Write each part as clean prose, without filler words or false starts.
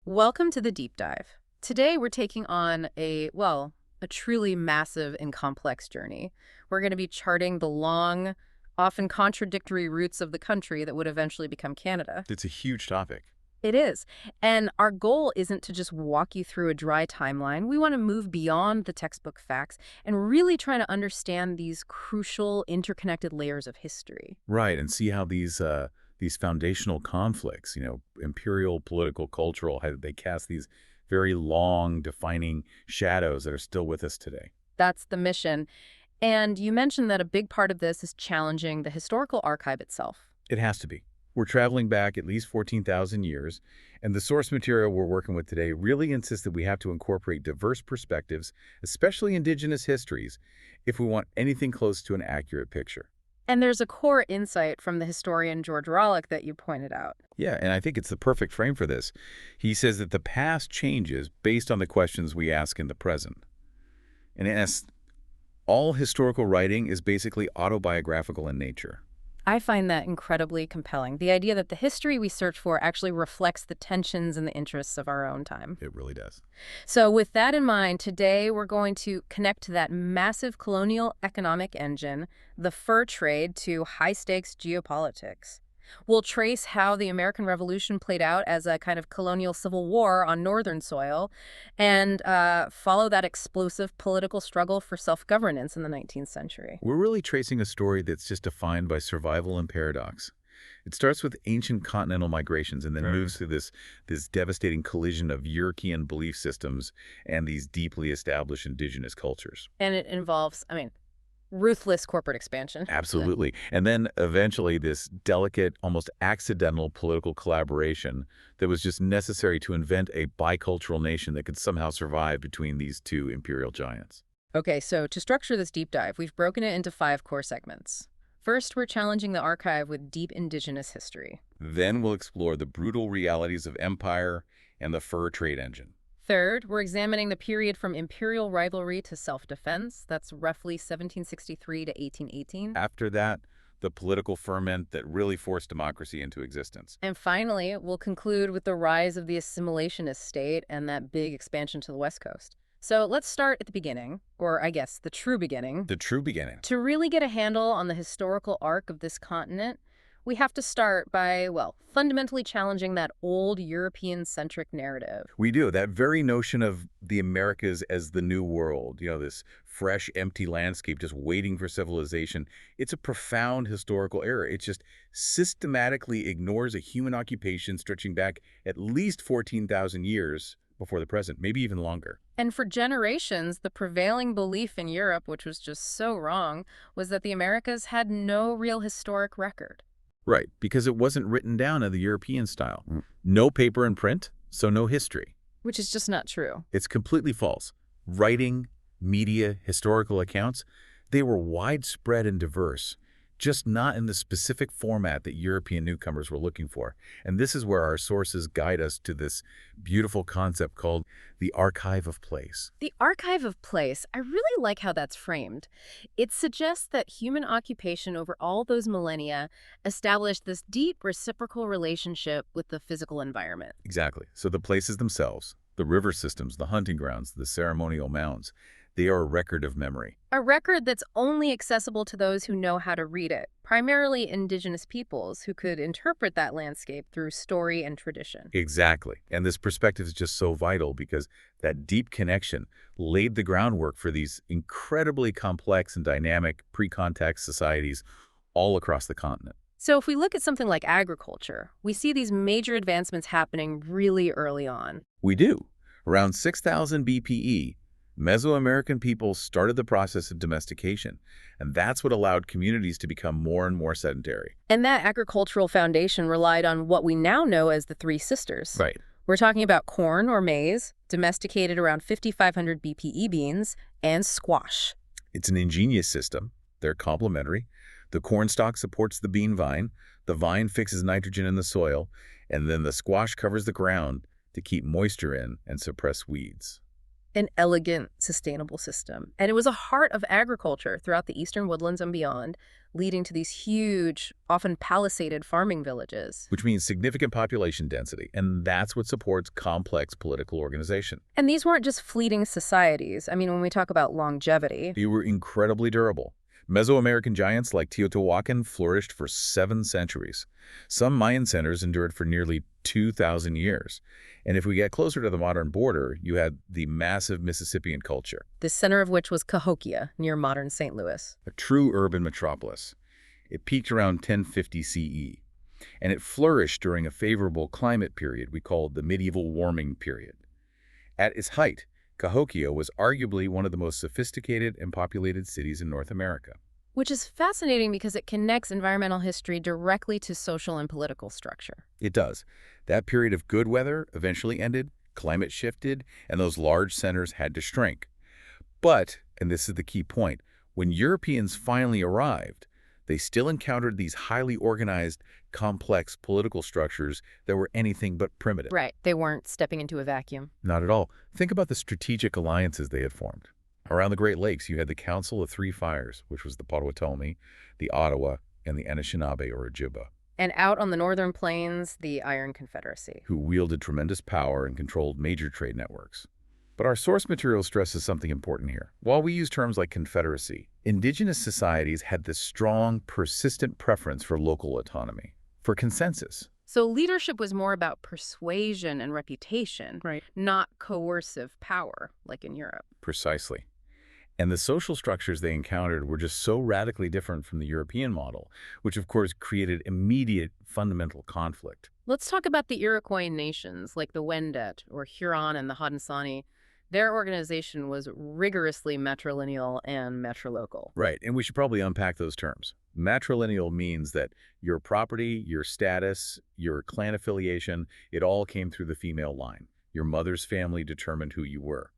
Welcome to the deep dive. Today we're taking on a truly massive and complex journey. We're going to be charting the long, often contradictory routes of the country that would eventually become Canada. It's a huge topic. It is. And our goal isn't to just walk you through a dry timeline. We want to move beyond the textbook facts and really try to understand these crucial, interconnected layers of history. Right, and see how these foundational conflicts, imperial, political, cultural, how they cast these very long, defining shadows that are still with us today. That's the mission. And you mentioned that a big part of this is challenging the historical archive itself. It has to be. We're traveling back at least 14,000 years, and the source material we're working with today really insists that we have to incorporate diverse perspectives, especially Indigenous histories, if we want anything close to an accurate picture. And there's a core insight from the historian George Rawlik that you pointed out. Yeah, and I think it's the perfect frame for this. He says that the past changes based on the questions we ask in the present. And as all historical writing is basically autobiographical in nature. I find that incredibly compelling. The idea that the history we search for actually reflects the tensions and the interests of our own time. It really does. So with that in mind, today we're going to connect that massive colonial economic engine, the fur trade, to high-stakes geopolitics. We'll trace how the American Revolution played out as a kind of colonial civil war on northern soil and follow that explosive political struggle for self-governance in the 19th century. We're really tracing a story that's just defined by survival and paradox. It starts with ancient continental migrations and then moves through this devastating collision of European belief systems and these deeply established indigenous cultures. And it involves, ruthless corporate expansion. Absolutely. And then eventually this delicate, almost accidental political collaboration that was just necessary to invent a bicultural nation that could somehow survive between these two imperial giants. Okay, so to structure this deep dive, we've broken it into 5 core segments. First, we're challenging the archive with deep Indigenous history. Then we'll explore the brutal realities of empire and the fur trade engine. Third, we're examining the period from imperial rivalry to self-defense. That's roughly 1763 to 1818. After that, the political ferment that really forced democracy into existence. And finally, we'll conclude with the rise of the assimilationist state and that big expansion to the West Coast. So let's start at the beginning, or I guess the true beginning. The true beginning. To really get a handle on the historical arc of this continent, we have to start by, fundamentally challenging that old European-centric narrative. We do. That very notion of the Americas as the new world, this fresh, empty landscape just waiting for civilization. It's a profound historical error. It just systematically ignores a human occupation stretching back at least 14,000 years before the present, maybe even longer. And for generations, the prevailing belief in Europe, which was just so wrong, was that the Americas had no real historic record. Right, because it wasn't written down in the European style. No paper and print, so no history. Which is just not true. It's completely false. Writing, media, historical accounts, they were widespread and diverse, just not in the specific format that European newcomers were looking for. And this is where our sources guide us to this beautiful concept called the archive of place. The archive of place, I really like how that's framed. It suggests that human occupation over all those millennia established this deep reciprocal relationship with the physical environment. Exactly. So the places themselves, the river systems, the hunting grounds, the ceremonial mounds, they are a record of memory. A record that's only accessible to those who know how to read it, primarily Indigenous peoples who could interpret that landscape through story and tradition. Exactly. And this perspective is just so vital because that deep connection laid the groundwork for these incredibly complex and dynamic pre-contact societies all across the continent. So if we look at something like agriculture, we see these major advancements happening really early on. We do. Around 6000 BPE, Mesoamerican peoples started the process of domestication, and that's what allowed communities to become more and more sedentary. And that agricultural foundation relied on what we now know as the Three Sisters. Right. We're talking about corn or maize, domesticated around 5500 BPE beans, and squash. It's an ingenious system. They're complementary. The corn stalk supports the bean vine, the vine fixes nitrogen in the soil, and then the squash covers the ground to keep moisture in and suppress weeds. An elegant, sustainable system. And it was a heart of agriculture throughout the eastern woodlands and beyond, leading to these huge, often palisaded farming villages. Which means significant population density, and that's what supports complex political organization. And these weren't just fleeting societies. I mean, when we talk about longevity, They were incredibly durable. Mesoamerican giants like Teotihuacan flourished for 7 centuries. Some Mayan centers endured for nearly 2,000 years. And if we get closer to the modern border, you had the massive Mississippian culture, the center of which was Cahokia, near modern St. Louis. a true urban metropolis. It peaked around 1050 CE, and it flourished during a favorable climate period we called the medieval warming period. At its height, Cahokia was arguably one of the most sophisticated and populated cities in North America. Which is fascinating because it connects environmental history directly to social and political structure. It does. That period of good weather eventually ended, climate shifted, and those large centers had to shrink. But, and this is the key point, when Europeans finally arrived, they still encountered these highly organized, complex political structures that were anything but primitive. Right. They weren't stepping into a vacuum. Not at all. Think about the strategic alliances they had formed. Around the Great Lakes, you had the Council of Three Fires, which was the Potawatomi, the Ottawa, and the Anishinaabe or Ojibwa, And out on the northern plains, the Iron Confederacy. who wielded tremendous power and controlled major trade networks. But our source material stresses something important here. While we use terms like confederacy, Indigenous societies had this strong, persistent preference for local autonomy, for consensus. So leadership was more about persuasion and reputation, Right. not coercive power, like in Europe. Precisely. And the social structures they encountered were just so radically different from the European model, which of course created immediate fundamental conflict. Let's talk about the Iroquois nations, like the Wendat or Huron and the Haudenosaunee. Their organization was rigorously matrilineal and matrilocal. Right, and we should probably unpack those terms. Matrilineal means that your property, your status, your clan affiliation, it all came through the female line. Your mother's family determined who you were.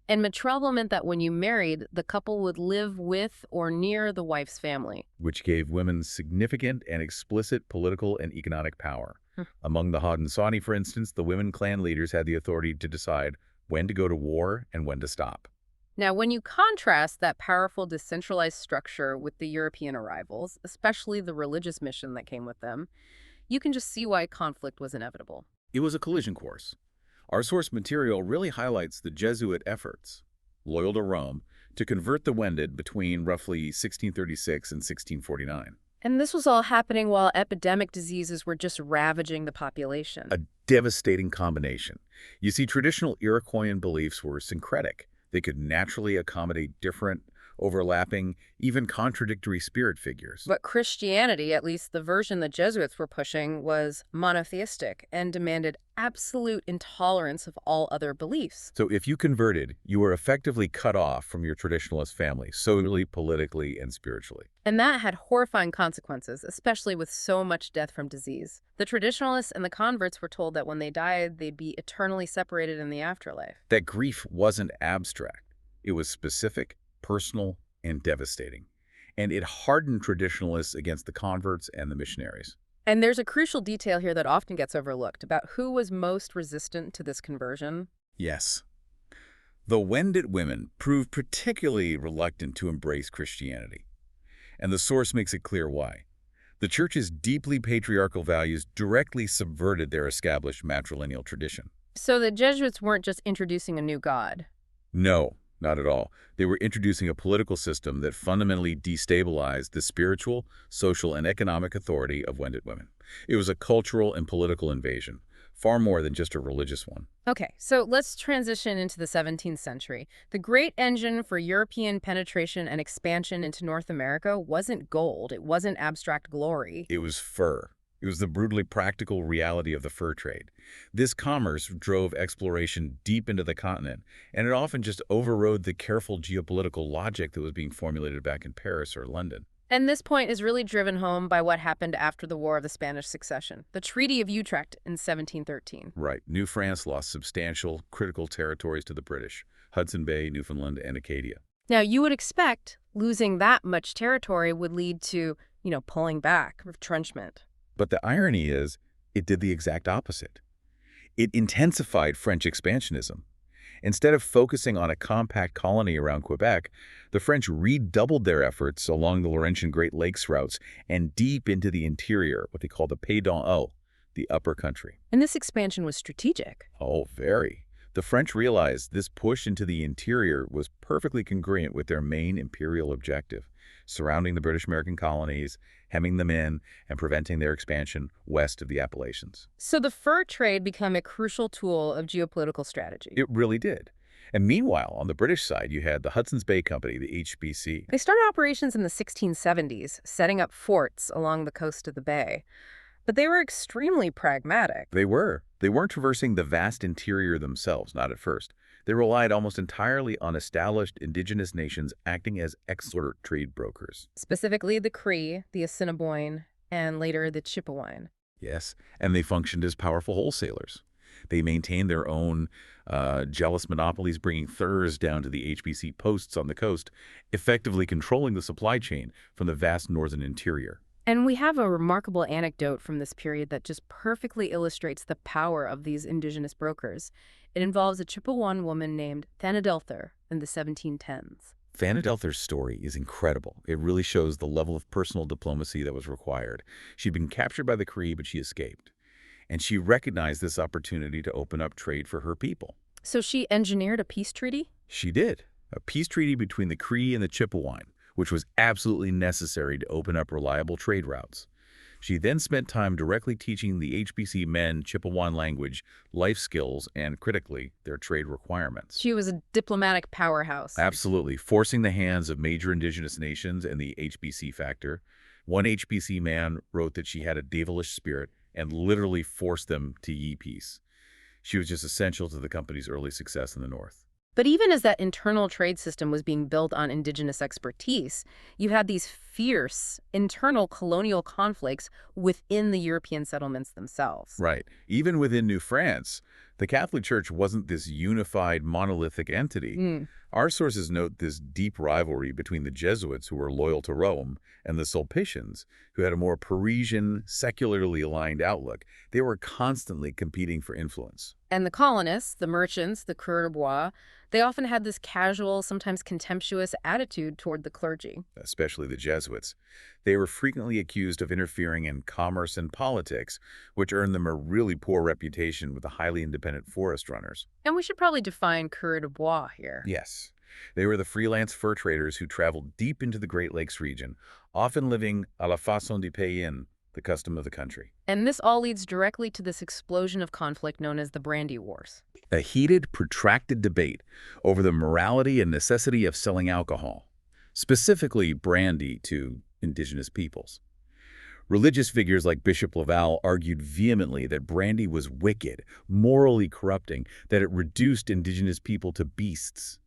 And matrilineal meant that when you married, the couple would live with or near the wife's family. Which gave women significant and explicit political and economic power. Hmm. Among the Haudenosaunee, for instance, the women clan leaders had the authority to decide when to go to war and when to stop. Now, when you contrast that powerful decentralized structure with the European arrivals, especially the religious mission that came with them, you can just see why conflict was inevitable. It was a collision course. Our source material really highlights the Jesuit efforts, loyal to Rome, to convert the Wendat between roughly 1636 and 1649. And this was all happening while epidemic diseases were just ravaging the population. A devastating combination. You see, traditional Iroquoian beliefs were syncretic. They could naturally accommodate different, overlapping, even contradictory spirit figures. But Christianity, at least the version the Jesuits were pushing, was monotheistic and demanded absolute intolerance of all other beliefs. So if you converted, you were effectively cut off from your traditionalist family, socially, politically, and spiritually. And that had horrifying consequences, especially with so much death from disease. The traditionalists and the converts were told that when they died, they'd be eternally separated in the afterlife. That grief wasn't abstract. It was specific, personal, and devastating. And it hardened traditionalists against the converts and the missionaries. And there's a crucial detail here that often gets overlooked about who was most resistant to this conversion. Yes. The Wendat women proved particularly reluctant to embrace Christianity. And the source makes it clear why. The church's deeply patriarchal values directly subverted their established matrilineal tradition. So the Jesuits weren't just introducing a new god. No, not at all. They were introducing a political system that fundamentally destabilized the spiritual, social, and economic authority of Wendat women. It was a cultural and political invasion, far more than just a religious one. Okay, so let's transition into the 17th century. The great engine for European penetration and expansion into North America wasn't gold. It wasn't abstract glory. It was fur. It was the brutally practical reality of the fur trade. This commerce drove exploration deep into the continent, and it often just overrode the careful geopolitical logic that was being formulated back in Paris or London. And this point is really driven home by what happened after the War of the Spanish Succession, the Treaty of Utrecht in 1713. Right. New France lost substantial, critical territories to the British, Hudson Bay, Newfoundland, and Acadia. Now, you would expect losing that much territory would lead to, pulling back, retrenchment. But the irony is, it did the exact opposite. It intensified French expansionism. Instead of focusing on a compact colony around Quebec, the French redoubled their efforts along the Laurentian Great Lakes routes and deep into the interior, what they call the Pays d'en Haut, the upper country. And this expansion was strategic. Oh, very. The French realized this push into the interior was perfectly congruent with their main imperial objective, surrounding the British American colonies, hemming them in, and preventing their expansion west of the Appalachians. So the fur trade became a crucial tool of geopolitical strategy. It really did. And meanwhile, on the British side, you had the Hudson's Bay Company, the HBC. They started operations in the 1670s, setting up forts along the coast of the bay. But they were extremely pragmatic. They were. They weren't traversing the vast interior themselves, not at first. They relied almost entirely on established indigenous nations acting as export trade brokers. Specifically the Cree, the Assiniboine, and later the Chippewan. Yes, and they functioned as powerful wholesalers. They maintained their own jealous monopolies, bringing furs down to the HBC posts on the coast, effectively controlling the supply chain from the vast northern interior. And we have a remarkable anecdote from this period that just perfectly illustrates the power of these indigenous brokers. It involves a Chippewan woman named Thanadelthur in the 1710s. Thanadelthur's story is incredible. It really shows the level of personal diplomacy that was required. She'd been captured by the Cree, but she escaped. And she recognized this opportunity to open up trade for her people. So she engineered a peace treaty? She did. A peace treaty between the Cree and the Chippewan, which was absolutely necessary to open up reliable trade routes. She then spent time directly teaching the HBC men Chippewan language, life skills, and, critically, their trade requirements. She was a diplomatic powerhouse. Absolutely, forcing the hands of major indigenous nations and the HBC factor. One HBC man wrote that she had a devilish spirit and literally forced them to ye peace. She was just essential to the company's early success in the North. But even as that internal trade system was being built on indigenous expertise, you had these fierce internal colonial conflicts within the European settlements themselves. Right. Even within New France, the Catholic Church wasn't this unified, monolithic entity. Our sources note this deep rivalry between the Jesuits, who were loyal to Rome, and the Sulpicians, who had a more Parisian, secularly aligned outlook. They were constantly competing for influence. And the colonists, the merchants, the coureurs de bois, they often had this casual, sometimes contemptuous attitude toward the clergy. Especially the Jesuits. They were frequently accused of interfering in commerce and politics, which earned them a really poor reputation with the highly independent forest runners. And we should probably define coureurs de bois here. Yes. They were the freelance fur traders who traveled deep into the Great Lakes region, often living à la façon du pays, the custom of the country. And this all leads directly to this explosion of conflict known as the Brandy Wars. A heated, protracted debate over the morality and necessity of selling alcohol, specifically brandy, to indigenous peoples. Religious figures like Bishop Laval argued vehemently that brandy was wicked, morally corrupting, that it reduced indigenous people to beasts.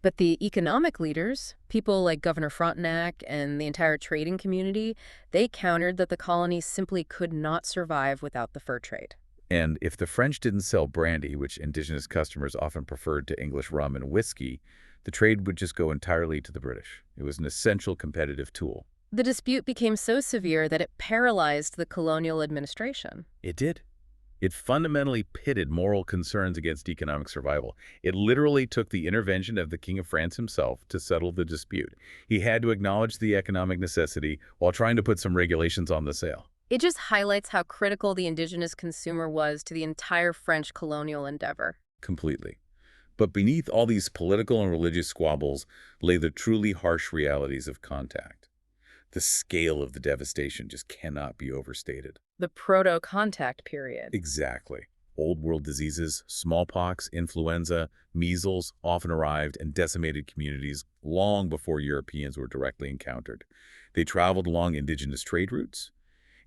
But the economic leaders, people like Governor Frontenac and the entire trading community, they countered that the colonies simply could not survive without the fur trade. And if the French didn't sell brandy, which indigenous customers often preferred to English rum and whiskey, the trade would just go entirely to the British. It was an essential competitive tool. The dispute became so severe that it paralyzed the colonial administration. It did. It fundamentally pitted moral concerns against economic survival. It literally took the intervention of the King of France himself to settle the dispute. He had to acknowledge the economic necessity while trying to put some regulations on the sale. It just highlights how critical the indigenous consumer was to the entire French colonial endeavor. Completely. But beneath all these political and religious squabbles lay the truly harsh realities of contact. The scale of the devastation just cannot be overstated. The proto-contact period. Exactly. Old world diseases, smallpox, influenza, measles often arrived and decimated communities long before Europeans were directly encountered. They traveled along indigenous trade routes.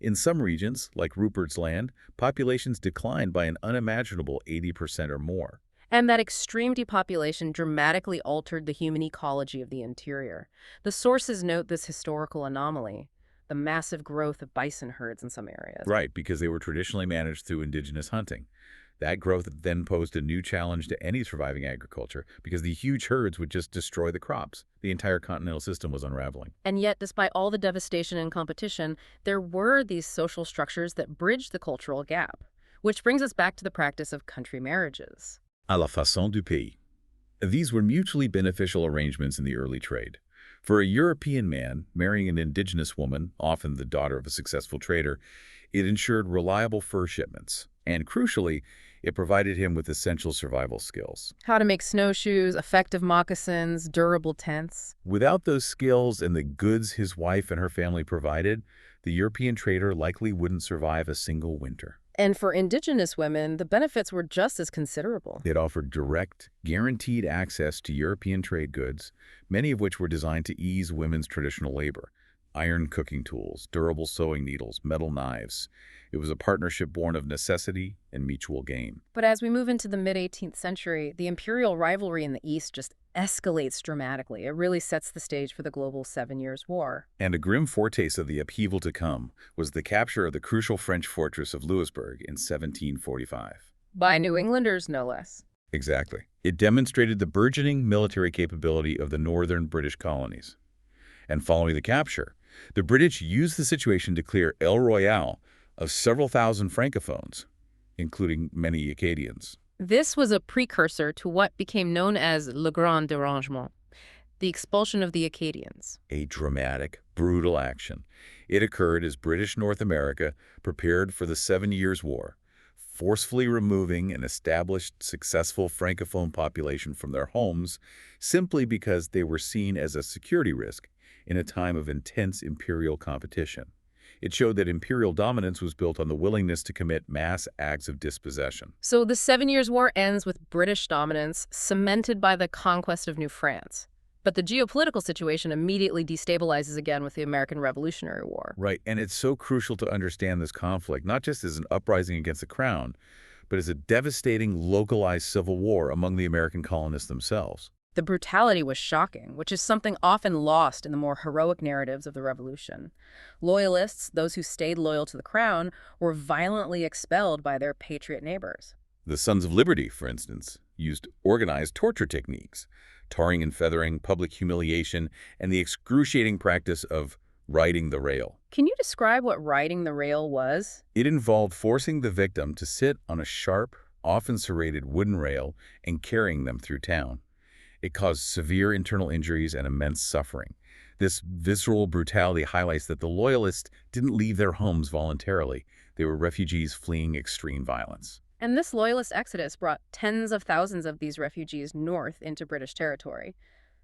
In some regions, like Rupert's Land, populations declined by an unimaginable 80% or more. And that extreme depopulation dramatically altered the human ecology of the interior. The sources note this historical anomaly, the massive growth of bison herds in some areas. Right, because they were traditionally managed through indigenous hunting. That growth then posed a new challenge to any surviving agriculture because the huge herds would just destroy the crops. The entire continental system was unraveling. And yet, despite all the devastation and competition, there were these social structures that bridged the cultural gap, which brings us back to the practice of country marriages. À la façon du pays. These were mutually beneficial arrangements in the early trade. For a European man marrying an indigenous woman, often the daughter of a successful trader, it ensured reliable fur shipments. And crucially, it provided him with essential survival skills. How to make snowshoes, effective moccasins, durable tents. Without those skills and the goods his wife and her family provided, the European trader likely wouldn't survive a single winter. And for indigenous women, the benefits were just as considerable. It offered direct, guaranteed access to European trade goods, many of which were designed to ease women's traditional labor. Iron cooking tools, durable sewing needles, metal knives. It was a partnership born of necessity and mutual gain. But as we move into the mid-18th century, the imperial rivalry in the East just escalates dramatically. It really sets the stage for the global Seven Years' War. And a grim foretaste of the upheaval to come was the capture of the crucial French fortress of Louisbourg in 1745. By New Englanders, no less. Exactly. It demonstrated the burgeoning military capability of the northern British colonies. And following the capture, the British used the situation to clear El Royale of several thousand Francophones, including many Acadians. This was a precursor to what became known as Le Grand Dérangement, the expulsion of the Acadians. A dramatic, brutal action. It occurred as British North America prepared for the 7 Years' War, forcefully removing an established, successful Francophone population from their homes simply because they were seen as a security risk in a time of intense imperial competition. It showed that imperial dominance was built on the willingness to commit mass acts of dispossession. So the Seven Years' War ends with British dominance, cemented by the conquest of New France. But the geopolitical situation immediately destabilizes again with the American Revolutionary War. Right, and it's so crucial to understand this conflict, not just as an uprising against the crown, but as a devastating, localized civil war among the American colonists themselves. The brutality was shocking, which is something often lost in the more heroic narratives of the Revolution. Loyalists, those who stayed loyal to the crown, were violently expelled by their patriot neighbors. The Sons of Liberty, for instance, used organized torture techniques, tarring and feathering, public humiliation, and the excruciating practice of riding the rail. Can you describe what riding the rail was? It involved forcing the victim to sit on a sharp, often serrated wooden rail and carrying them through town. It caused severe internal injuries and immense suffering. This visceral brutality highlights that the Loyalists didn't leave their homes voluntarily. They were refugees fleeing extreme violence. And this Loyalist exodus brought tens of thousands of these refugees north into British territory.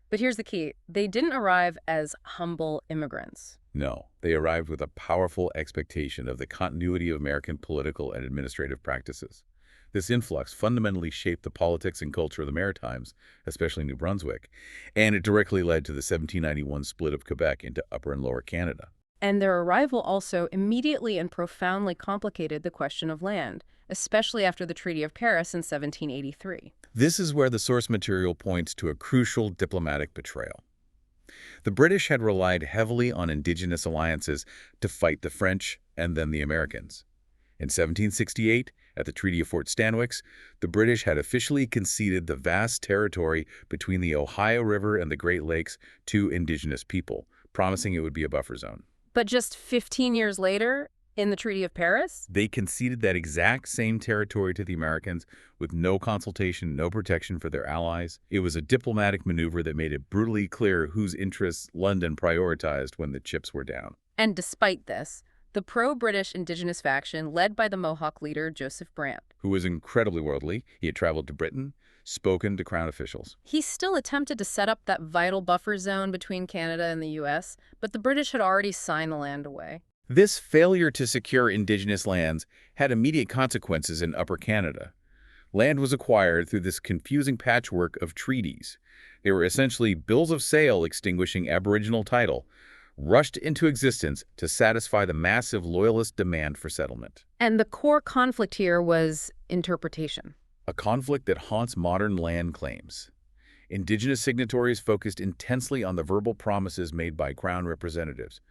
But here's the key. They didn't arrive as humble immigrants. No, they arrived with a powerful expectation of the continuity of American political and administrative practices. This influx fundamentally shaped the politics and culture of the Maritimes, especially New Brunswick, and it directly led to the 1791 split of Quebec into Upper and Lower Canada. And their arrival also immediately and profoundly complicated the question of land, especially after the Treaty of Paris in 1783. This is where the source material points to a crucial diplomatic betrayal. The British had relied heavily on Indigenous alliances to fight the French and then the Americans. In 1768, at the Treaty of Fort Stanwix, the British had officially conceded the vast territory between the Ohio River and the Great Lakes to Indigenous people, promising it would be a buffer zone. But just 15 years later, in the Treaty of Paris, they conceded that exact same territory to the Americans with no consultation, no protection for their allies. It was a diplomatic maneuver that made it brutally clear whose interests London prioritized when the chips were down. And despite this, the pro-British Indigenous faction, led by the Mohawk leader Joseph Brant, who was incredibly worldly, he had traveled to Britain, spoken to crown officials. He still attempted to set up that vital buffer zone between Canada and the U.S., but the British had already signed the land away. This failure to secure Indigenous lands had immediate consequences in Upper Canada. Land was acquired through this confusing patchwork of treaties. They were essentially bills of sale extinguishing Aboriginal title, rushed into existence to satisfy the massive Loyalist demand for settlement. And the core conflict here was interpretation. A conflict that haunts modern land claims. Indigenous signatories focused intensely on the verbal promises made by Crown representatives,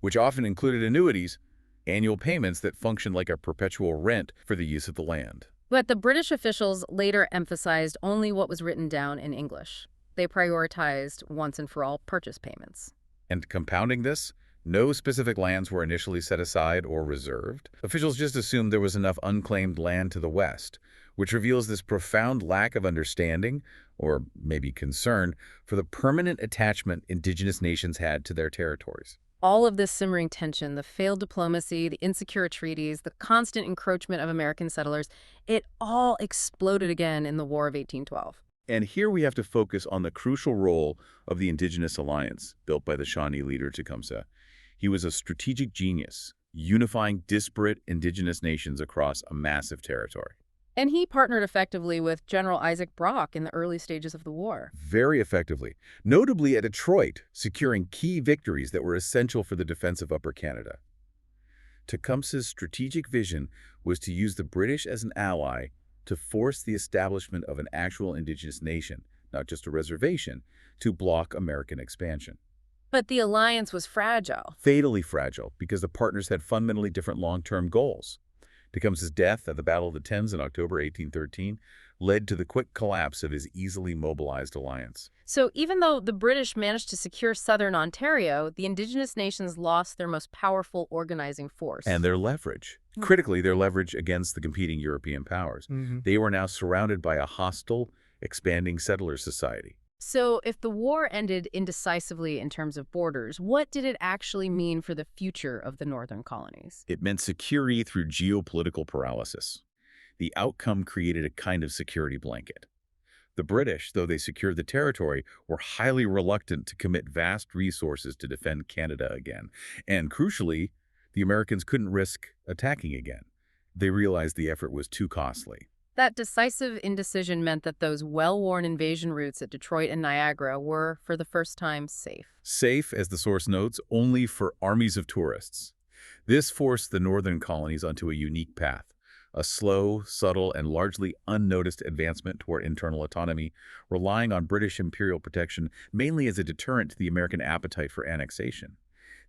which often included annuities, annual payments that functioned like a perpetual rent for the use of the land. But the British officials later emphasized only what was written down in English. They prioritized once-and-for-all purchase payments. And compounding this, no specific lands were initially set aside or reserved. Officials just assumed there was enough unclaimed land to the west, which reveals this profound lack of understanding, or maybe concern, for the permanent attachment Indigenous nations had to their territories. All of this simmering tension, the failed diplomacy, the insecure treaties, the constant encroachment of American settlers, it all exploded again in the War of 1812. And here we have to focus on the crucial role of the Indigenous alliance built by the Shawnee leader Tecumseh. He was a strategic genius, unifying disparate Indigenous nations across a massive territory. And he partnered effectively with General Isaac Brock in the early stages of the war. Very effectively, notably at Detroit, securing key victories that were essential for the defense of Upper Canada. Tecumseh's strategic vision was to use the British as an ally to force the establishment of an actual Indigenous nation, not just a reservation, to block American expansion. But the alliance was fragile. Fatally fragile because the partners had fundamentally different long-term goals. Tecumseh's death at the Battle of the Thames in October 1813 led to the quick collapse of his easily mobilized alliance. So even though the British managed to secure southern Ontario, the Indigenous nations lost their most powerful organizing force. And their leverage. Critically, their leverage against the competing European powers. They were now surrounded by a hostile, expanding settler society. So if the war ended indecisively in terms of borders, what did it actually mean for the future of the northern colonies? It meant security through geopolitical paralysis. The outcome created a kind of security blanket. The British, though they secured the territory, were highly reluctant to commit vast resources to defend Canada again. And crucially, the Americans couldn't risk attacking again. They realized the effort was too costly. That decisive indecision meant that those well-worn invasion routes at Detroit and Niagara were, for the first time, safe. Safe, as the source notes, only for armies of tourists. This forced the northern colonies onto a unique path, a slow, subtle, and largely unnoticed advancement toward internal autonomy, relying on British imperial protection mainly as a deterrent to the American appetite for annexation.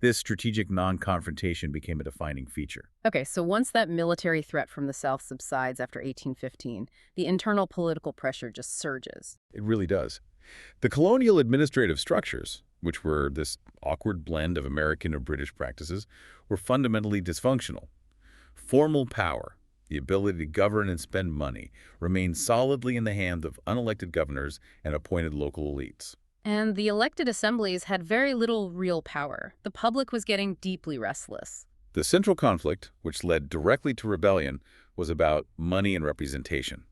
This strategic non-confrontation became a defining feature. Okay, so once that military threat from the South subsides after 1815, the internal political pressure just surges. It really does. The colonial administrative structures, which were this awkward blend of American and British practices, were fundamentally dysfunctional. Formal power, the ability to govern and spend money, remained solidly in the hands of unelected governors and appointed local elites. And the elected assemblies had very little real power. The public was getting deeply restless. The central conflict, which led directly to rebellion, was about money and representation.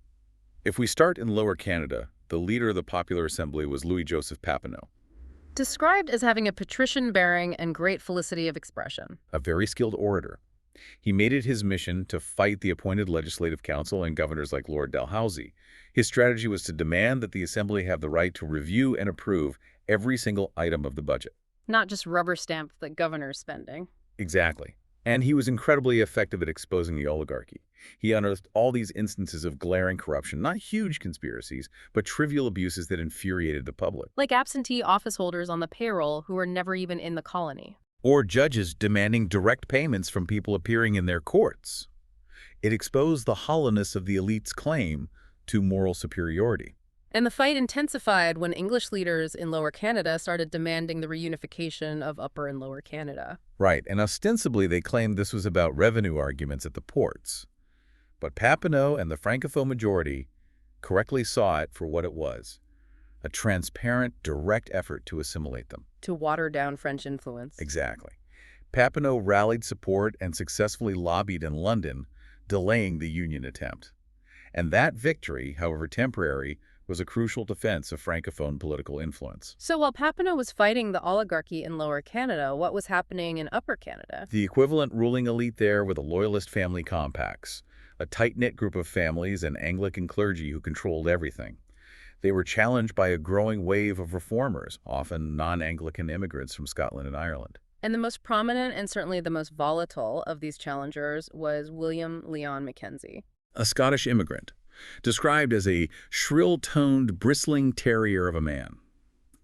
If we start in Lower Canada, the leader of the Popular Assembly was Louis-Joseph Papineau. Described as having a patrician bearing and great felicity of expression. A very skilled orator. He made it his mission to fight the appointed Legislative Council and governors like Lord Dalhousie. His strategy was to demand that the Assembly have the right to review and approve every single item of the budget. Not just rubber stamp the governor's spending. Exactly. And he was incredibly effective at exposing the oligarchy. He unearthed all these instances of glaring corruption, not huge conspiracies, but trivial abuses that infuriated the public. Like absentee office holders on the payroll who were never even in the colony. Or judges demanding direct payments from people appearing in their courts. It exposed the hollowness of the elite's claim to moral superiority. And the fight intensified when English leaders in Lower Canada started demanding the reunification of Upper and Lower Canada. Right, and ostensibly they claimed this was about revenue arguments at the ports. But Papineau and the Francophone majority correctly saw it for what it was, a transparent, direct effort to assimilate them. To water down French influence. Exactly. Papineau rallied support and successfully lobbied in London, delaying the Union attempt. And that victory, however temporary, was a crucial defense of Francophone political influence. So while Papineau was fighting the oligarchy in Lower Canada, what was happening in Upper Canada? The equivalent ruling elite there were the Loyalist family compacts, a tight-knit group of families and Anglican clergy who controlled everything. They were challenged by a growing wave of reformers, often non-Anglican immigrants from Scotland and Ireland. And the most prominent and certainly the most volatile of these challengers was William Lyon Mackenzie. A Scottish immigrant, described as a shrill-toned, bristling terrier of a man.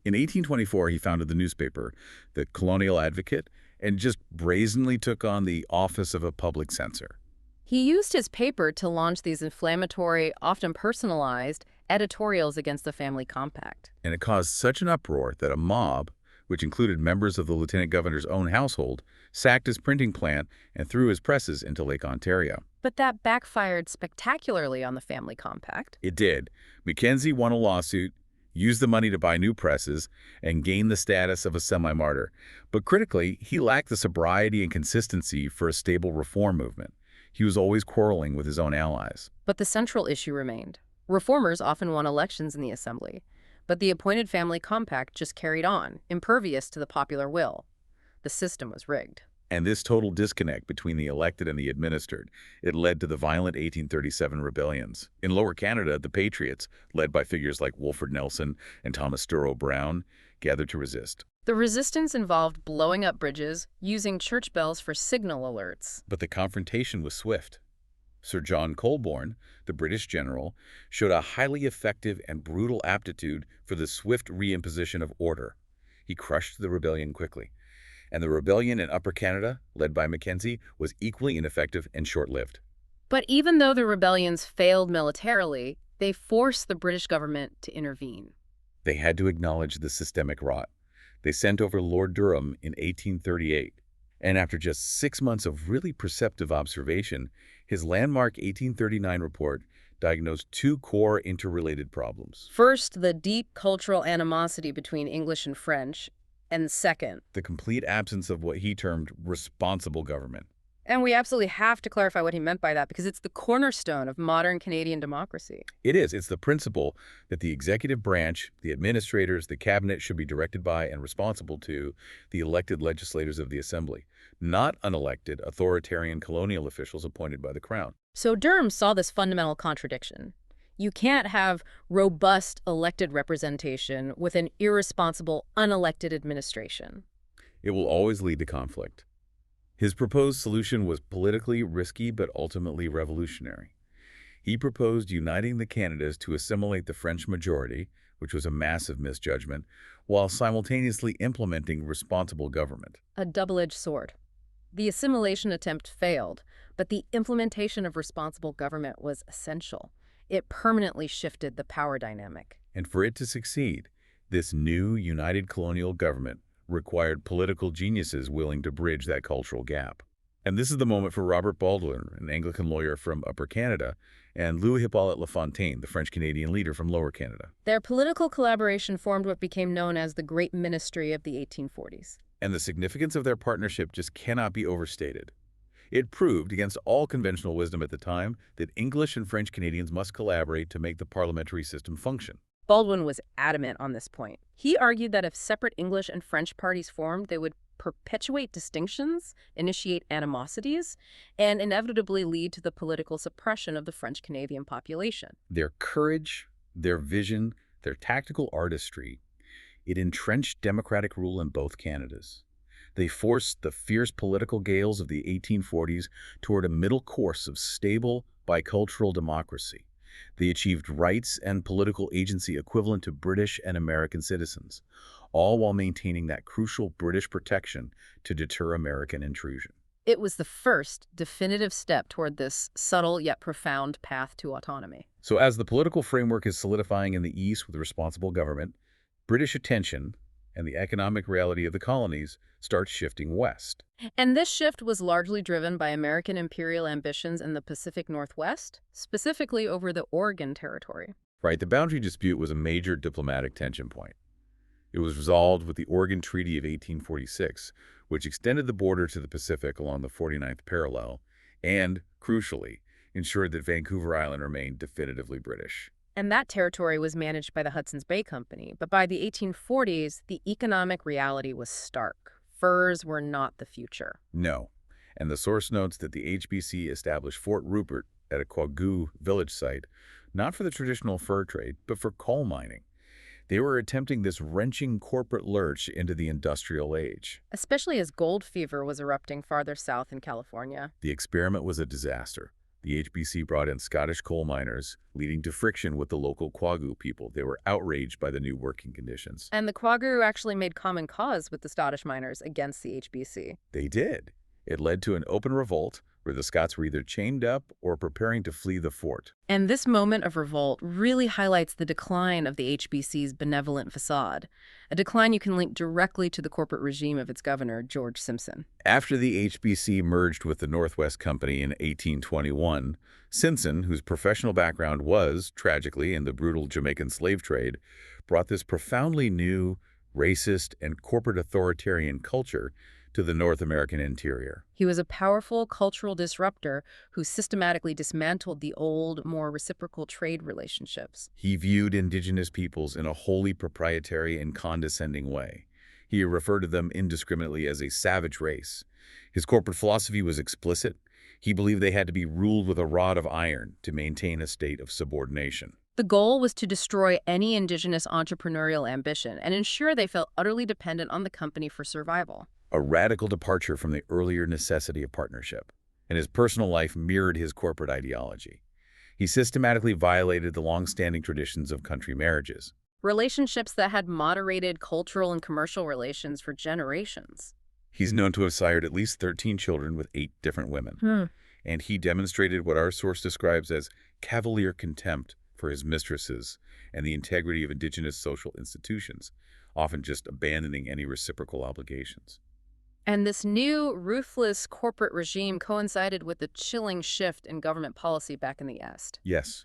In 1824, he founded the newspaper, the Colonial Advocate, and just brazenly took on the office of a public censor. He used his paper to launch these inflammatory, often personalized, editorials against the family compact. And it caused such an uproar that a mob, which included members of the lieutenant governor's own household, sacked his printing plant and threw his presses into Lake Ontario. But that backfired spectacularly on the family compact. It did. Mackenzie won a lawsuit, used the money to buy new presses, and gained the status of a semi-martyr. But critically, he lacked the sobriety and consistency for a stable reform movement. He was always quarreling with his own allies. But the central issue remained. Reformers often won elections in the Assembly, but the appointed family compact just carried on, impervious to the popular will. The system was rigged. And this total disconnect between the elected and the administered, it led to the violent 1837 rebellions. In Lower Canada, the Patriots, led by figures like Wolford Nelson and Thomas Sturrow Brown, gathered to resist. The resistance involved blowing up bridges, using church bells for signal alerts. But the confrontation was swift. Sir John Colborne, the British general, showed a highly effective and brutal aptitude for the swift reimposition of order. He crushed the rebellion quickly. And the rebellion in Upper Canada, led by Mackenzie, was equally ineffective and short-lived. But even though the rebellions failed militarily, they forced the British government to intervene. They had to acknowledge the systemic rot. They sent over Lord Durham in 1838, and after just 6 months of really perceptive observation, his landmark 1839 report diagnosed two core interrelated problems. First, the deep cultural animosity between English and French, and second, The complete absence of what he termed responsible government. and we absolutely have to clarify what he meant by that because it's the cornerstone of modern Canadian democracy. It is. It's the principle that the executive branch, the administrators, the cabinet should be directed by and responsible to the elected legislators of the Assembly, not unelected authoritarian colonial officials appointed by the Crown. So Durham saw this fundamental contradiction. You can't have robust elected representation with an irresponsible, unelected administration. It will always lead to conflict. His proposed solution was politically risky but ultimately revolutionary. He proposed uniting the Canadas to assimilate the French majority, which was a massive misjudgment, while simultaneously implementing responsible government. A double-edged sword. The assimilation attempt failed, but the implementation of responsible government was essential. It permanently shifted the power dynamic. And for it to succeed, this new united colonial government required political geniuses willing to bridge that cultural gap. And this is the moment for Robert Baldwin, an Anglican lawyer from Upper Canada, and Louis-Hippolyte Lafontaine, the French-Canadian leader from Lower Canada. Their political collaboration formed what became known as the Great Ministry of the 1840s. And the significance of their partnership just cannot be overstated. It proved, against all conventional wisdom at the time, that English and French Canadians must collaborate to make the parliamentary system function. Baldwin was adamant on this point. He argued that if separate English and French parties formed, they would perpetuate distinctions, initiate animosities, and inevitably lead to the political suppression of the French-Canadian population. Their courage, their vision, their tactical artistry, it entrenched democratic rule in both Canadas. They forced the fierce political gales of the 1840s toward a middle course of stable, bicultural democracy. They achieved rights and political agency equivalent to British and American citizens, all while maintaining that crucial British protection to deter American intrusion. It was the first definitive step toward this subtle yet profound path to autonomy. So as the political framework is solidifying in the East with responsible government, British attention and the economic reality of the colonies starts shifting west. And this shift was largely driven by American imperial ambitions in the Pacific Northwest, specifically over the Oregon Territory. Right, the boundary dispute was a major diplomatic tension point. It was resolved with the Oregon Treaty of 1846, which extended the border to the Pacific along the 49th parallel and, crucially, ensured that Vancouver Island remained definitively British. And that territory was managed by the Hudson's Bay Company. But by the 1840s, the economic reality was stark. Furs were not the future. No, and the source notes that the HBC established Fort Rupert at a Quagoo village site, not for the traditional fur trade, but for coal mining. They were attempting this wrenching corporate lurch into the industrial age. Especially as gold fever was erupting farther south in California. The experiment was a disaster. The HBC brought in Scottish coal miners, leading to friction with the local Quagoo people. They were outraged by the new working conditions. And the Quagoo actually made common cause with the Scottish miners against the HBC. They did. It led to an open revolt, where the Scots were either chained up or preparing to flee the fort. And this moment of revolt really highlights the decline of the HBC's benevolent facade, a decline you can link directly to the corporate regime of its governor, George Simpson. After the HBC merged with the Northwest Company in 1821, Simpson, whose professional background was, tragically, in the brutal Jamaican slave trade, brought this profoundly new, racist, and corporate authoritarian culture to the North American interior. He was a powerful cultural disruptor who systematically dismantled the old, more reciprocal trade relationships. He viewed indigenous peoples in a wholly proprietary and condescending way. He referred to them indiscriminately as a savage race. His corporate philosophy was explicit. He believed they had to be ruled with a rod of iron to maintain a state of subordination. The goal was to destroy any indigenous entrepreneurial ambition and ensure they felt utterly dependent on the company for survival. A radical departure from the earlier necessity of partnership, and his personal life mirrored his corporate ideology. He systematically violated the long-standing traditions of country marriages. Relationships that had moderated cultural and commercial relations for generations. He's known to have sired at least 13 children with 8 different women. And he demonstrated what our source describes as cavalier contempt for his mistresses and the integrity of indigenous social institutions, often just abandoning any reciprocal obligations. And this new, ruthless corporate regime coincided with the chilling shift in government policy back in the East. Yes.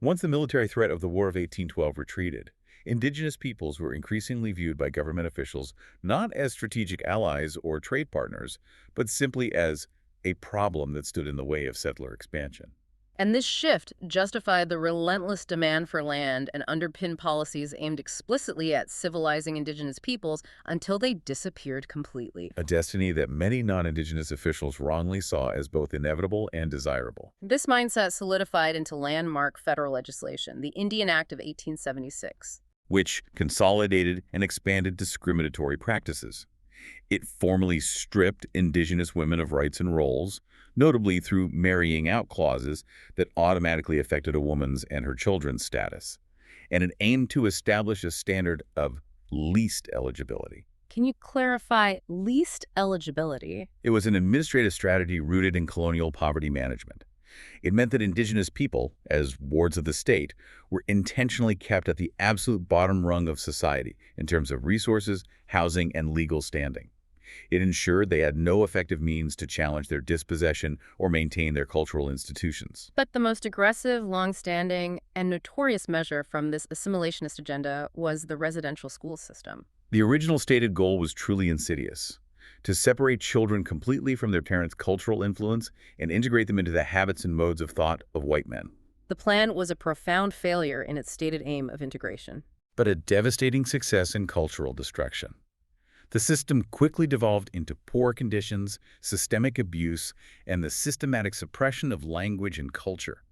Once the military threat of the War of 1812 retreated, indigenous peoples were increasingly viewed by government officials not as strategic allies or trade partners, but simply as a problem that stood in the way of settler expansion. And this shift justified the relentless demand for land and underpinned policies aimed explicitly at civilizing indigenous peoples until they disappeared completely. A destiny that many non-indigenous officials wrongly saw as both inevitable and desirable. This mindset solidified into landmark federal legislation, the Indian Act of 1876. Which consolidated and expanded discriminatory practices. It formally stripped indigenous women of rights and roles, notably through marrying out clauses that automatically affected a woman's and her children's status. And it aimed to establish a standard of least eligibility. Can you clarify least eligibility? It was an administrative strategy rooted in colonial poverty management. It meant that indigenous people, as wards of the state, were intentionally kept at the absolute bottom rung of society in terms of resources, housing, and legal standing. It ensured they had no effective means to challenge their dispossession or maintain their cultural institutions. But the most aggressive, long-standing, and notorious measure from this assimilationist agenda was the residential school system. The original stated goal was truly insidious: to separate children completely from their parents' cultural influence and integrate them into the habits and modes of thought of white men. The plan was a profound failure in its stated aim of integration. But a devastating success in cultural destruction. The system quickly devolved into poor conditions, systemic abuse, and the systematic suppression of language and culture,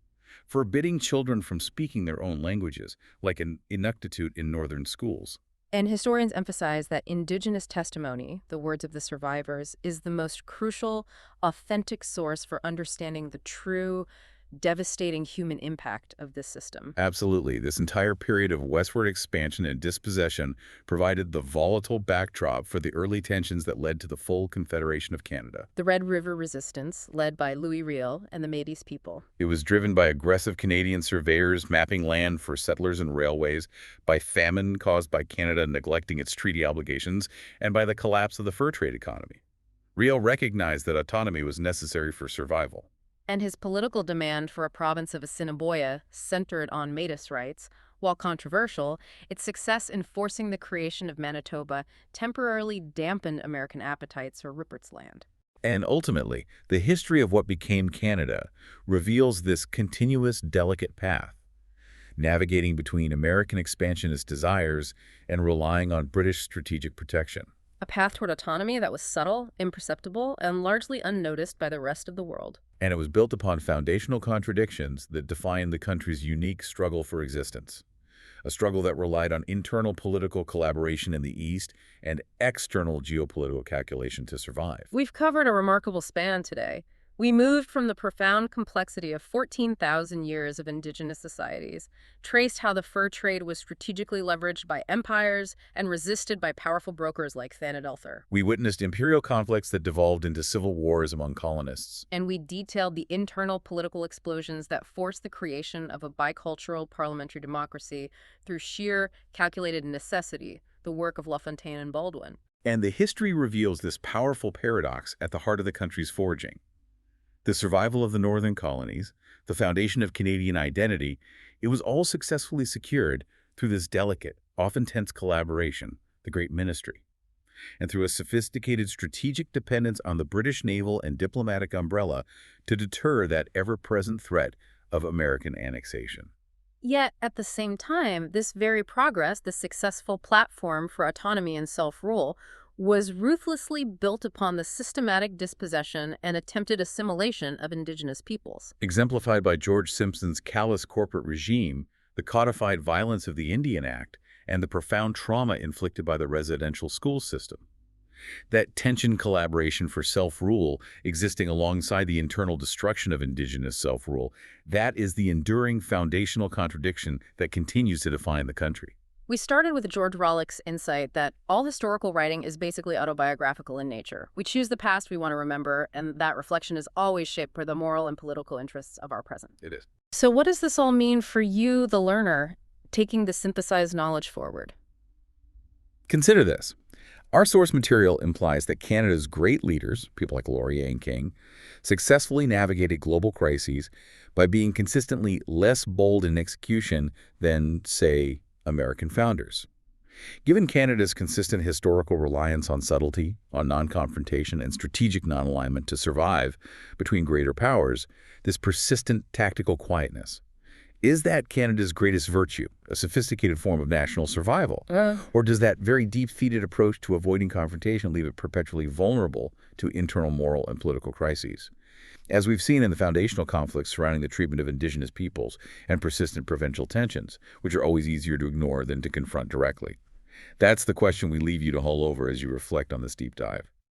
forbidding children from speaking their own languages, like an inuktitut in northern schools. And historians emphasize that indigenous testimony, the words of the survivors, is the most crucial, authentic source for understanding the true, devastating human impact of this system. Absolutely. This entire period of westward expansion and dispossession provided the volatile backdrop for the early tensions that led to the full Confederation of Canada. The Red River Resistance, led by Louis Riel and the Métis people. It was driven by aggressive Canadian surveyors mapping land for settlers and railways, by famine caused by Canada neglecting its treaty obligations, and by the collapse of the fur trade economy. Riel recognized that autonomy was necessary for survival. And his political demand for a province of Assiniboia centered on Métis rights. While controversial, its success in forcing the creation of Manitoba temporarily dampened American appetites for Rupert's Land. And ultimately, the history of what became Canada reveals this continuous, delicate path, navigating between American expansionist desires and relying on British strategic protection. A path toward autonomy that was subtle, imperceptible, and largely unnoticed by the rest of the world. And it was built upon foundational contradictions that defined the country's unique struggle for existence. A struggle that relied on internal political collaboration in the East and external geopolitical calculation to survive. We've covered a remarkable span today, We moved from the profound complexity of 14,000 years of indigenous societies, traced how the fur trade was strategically leveraged by empires and resisted by powerful brokers like Thanadelthur. We witnessed imperial conflicts that devolved into civil wars among colonists. And we detailed the internal political explosions that forced the creation of a bicultural parliamentary democracy through sheer, calculated necessity, the work of La Fontaine and Baldwin. And the history reveals this powerful paradox at the heart of the country's forging. The survival of the northern colonies, the foundation of Canadian identity, it was all successfully secured through this delicate, often tense collaboration, the Great Ministry, and through a sophisticated strategic dependence on the British naval and diplomatic umbrella to deter that ever-present threat of American annexation. Yet, at the same time, this very progress, the successful platform for autonomy and self-rule, was ruthlessly built upon the systematic dispossession and attempted assimilation of Indigenous peoples. Exemplified by George Simpson's callous corporate regime, the codified violence of the Indian Act, and the profound trauma inflicted by the residential school system. That tension collaboration for self-rule existing alongside the internal destruction of Indigenous self-rule, that is the enduring foundational contradiction that continues to define the country. We started with George Rollick's insight that all historical writing is basically autobiographical in nature. We choose the past we want to remember, and that reflection is always shaped by the moral and political interests of our present. It is. So what does this all mean for you, the learner, taking the synthesized knowledge forward? Consider this. Our source material implies that Canada's great leaders, people like Laurier and King, successfully navigated global crises by being consistently less bold in execution than, say, American founders. Given Canada's consistent historical reliance on subtlety, on non-confrontation, and strategic non-alignment to survive between greater powers, this persistent tactical quietness, is that Canada's greatest virtue, a sophisticated form of national survival? Or does that very deep-seated approach to avoiding confrontation leave it perpetually vulnerable to internal moral and political crises? As we've seen in the foundational conflicts surrounding the treatment of Indigenous peoples and persistent provincial tensions, which are always easier to ignore than to confront directly. That's the question we leave you to mull over as you reflect on this deep dive.